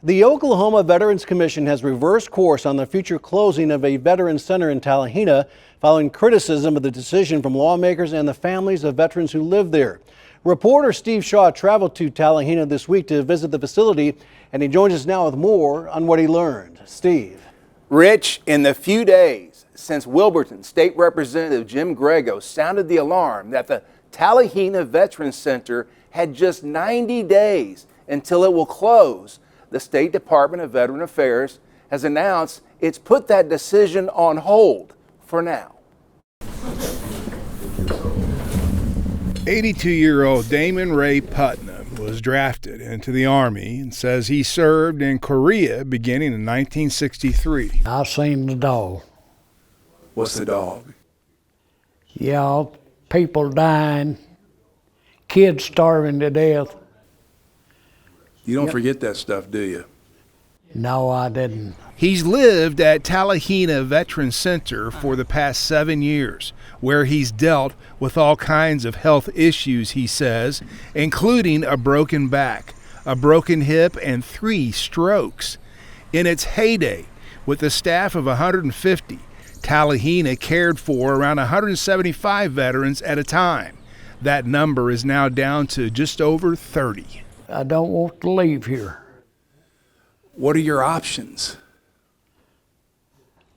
The Oklahoma Veterans Commission has reversed course on the future closing of a veterans center in Talihina following criticism of the decision from lawmakers and the families of veterans who live there. Reporter Steve Shaw traveled to Talihina this week to visit the facility, and he joins us now with more on what he learned. Steve. Rich, in the few days since Wilburton State Representative Jim Grego sounded the alarm that the Talihina Veterans Center had just 90 days until it will close, the State Department of Veteran Affairs has announced it's put that decision on hold for now. 82-year-old Damon Ray Putnam was drafted into the Army and says he served in Korea beginning in 1963. I seen the dog. What's the dog? Yeah, people dying, kids starving to death. You don't forget that stuff, do you? No, I didn't. He's lived at Talihina Veterans Center for the past 7 years, where he's dealt with all kinds of health issues, he says, including a broken back, a broken hip, and 3 strokes. In its heyday, with a staff of 150, Talihina cared for around 175 veterans at a time. That number is now down to just over 30. I don't want to leave here. What are your options?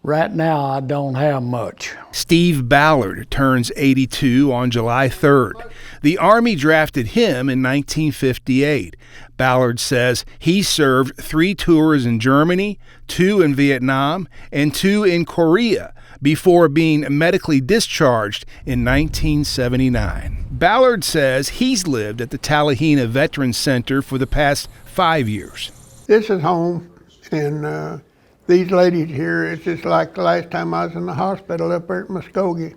Right now, I don't have much. Steve Ballard turns 82 on July 3rd. The Army drafted him in 1958. Ballard says he served 3 tours in Germany, 2 in Vietnam, and 2 in Korea before being medically discharged in 1979. Ballard says he's lived at the Talihina Veterans Center for the past 5 years. This is home, and these ladies here, it's just like the last time I was in the hospital up there at Muskogee.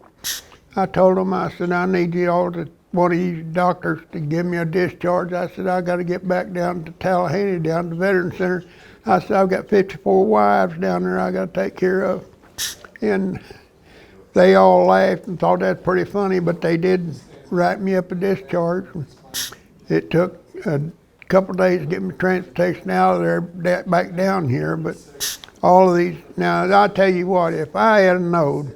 I told them, I said, I need you all to, one of these doctors to give me a discharge. I said, I got to get back down to Talihina, down to the Veterans Center. I said, I've got 54 wives down there I got to take care of. And they all laughed and thought that's pretty funny, but they did write me up a discharge. It took a couple of days to get my transportation out of there, back down here, but all of these, now I'll tell you what, if I had known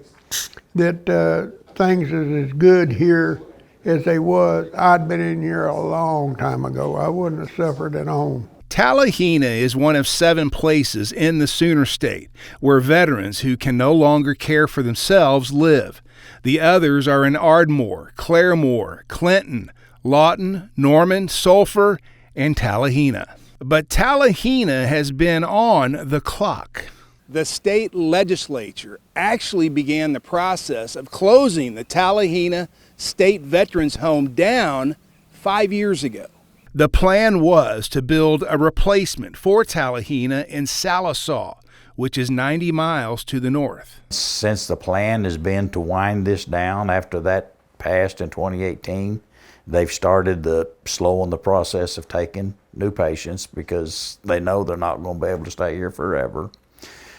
that things is as good here as they was, I'd been in here a long time ago. I wouldn't have suffered at home. Talihina is one of 7 places in the Sooner State where veterans who can no longer care for themselves live. The others are in Ardmore, Claremore, Clinton, Lawton, Norman, Sulphur, and Talihina. But Talihina has been on the clock. The state legislature actually began the process of closing the Talihina State Veterans Home down 5 years ago. The plan was to build a replacement for Talihina in Sallisaw, which is 90 miles to the north. Since the plan has been to wind this down after that passed in 2018, they've started slowing the process of taking new patients because they know they're not going to be able to stay here forever.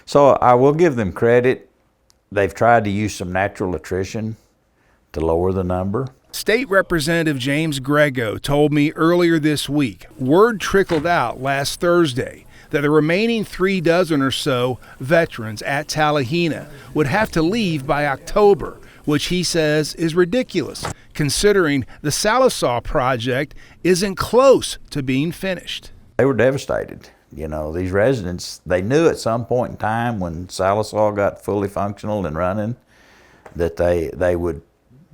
So I will give them credit. They've tried to use some natural attrition to lower the number. State Representative James Grego told me earlier this week, word trickled out last Thursday that the remaining 3 dozen or so veterans at Talihina would have to leave by October, which he says is ridiculous, considering the Sallisaw project isn't close to being finished. They were devastated. You know, these residents, they knew at some point in time when Sallisaw got fully functional and running that they would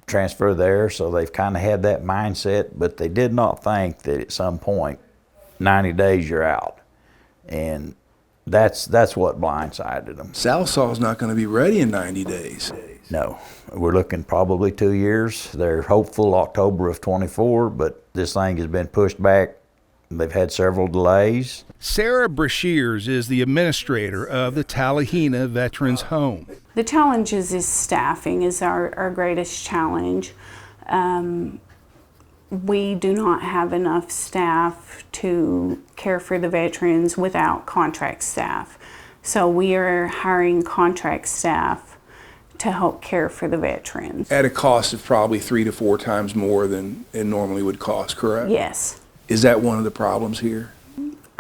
transfer there, so they've kind of had that mindset, but they did not think that at some point, 90 days you're out. And that's what blindsided them. Sallisaw's not going to be ready in 90 days. No, we're looking probably 2 years. They're hopeful October of 24, but this thing has been pushed back. They've had several delays. Sarah Brashears is the administrator of the Talihina Veterans Home. The challenges is staffing is our greatest challenge. We do not have enough staff to care for the veterans without contract staff. So we are hiring contract staff to help care for the veterans. At a cost of probably 3 to 4 times more than it normally would cost, correct? Yes. Is that one of the problems here?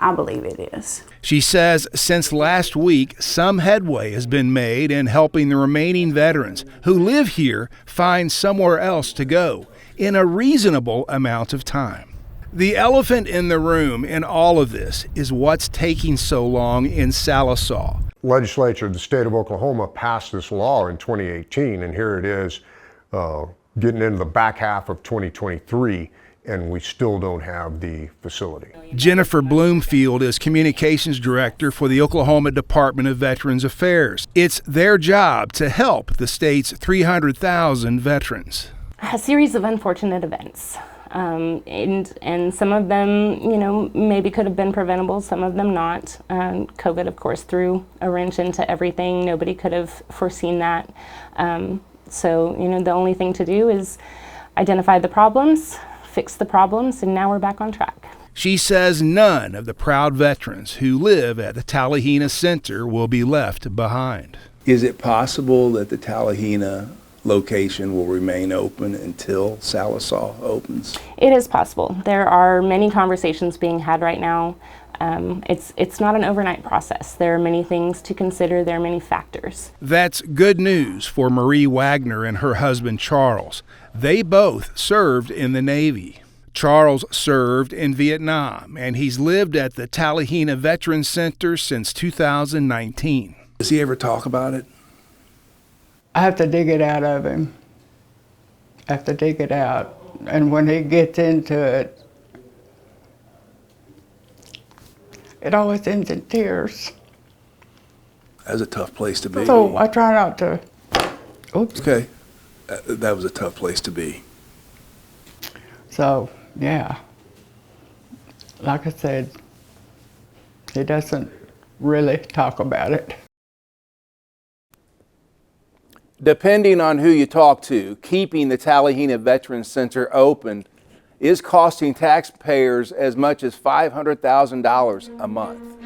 I believe it is. She says since last week, some headway has been made in helping the remaining veterans who live here find somewhere else to go in a reasonable amount of time. The elephant in the room in all of this is what's taking so long in Sallisaw. Legislature of the state of Oklahoma passed this law in 2018, and here it is getting into the back half of 2023, and we still don't have the facility. Jennifer Bloomfield is communications director for the Oklahoma Department of Veterans Affairs. It's their job to help the state's 300,000 veterans. A series of unfortunate events. And some of them, maybe could have been preventable, some of them not. COVID, of course, threw a wrench into everything. Nobody could have foreseen that. So, the only thing to do is identify the problems, fix the problems, and now we're back on track. She says none of the proud veterans who live at the Talihina Center will be left behind. Is it possible that the Talihina location will remain open until Sallisaw opens? It is possible. There are many conversations being had right now. It's not an overnight process. There are many things to consider. There are many factors. That's good news for Marie Wagner and her husband Charles. They both served in the Navy. Charles served in Vietnam, and he's lived at the Talihina Veterans Center since 2019. Does he ever talk about it? I have to dig it out of him. I have to dig it out. And when he gets into it, it always ends in tears. That's a tough place to be. So I try not to. Oops. Okay. That was a tough place to be. So, yeah. Like I said, he doesn't really talk about it. Depending on who you talk to, keeping the Talihina Veterans Center open is costing taxpayers as much as $500,000 a month.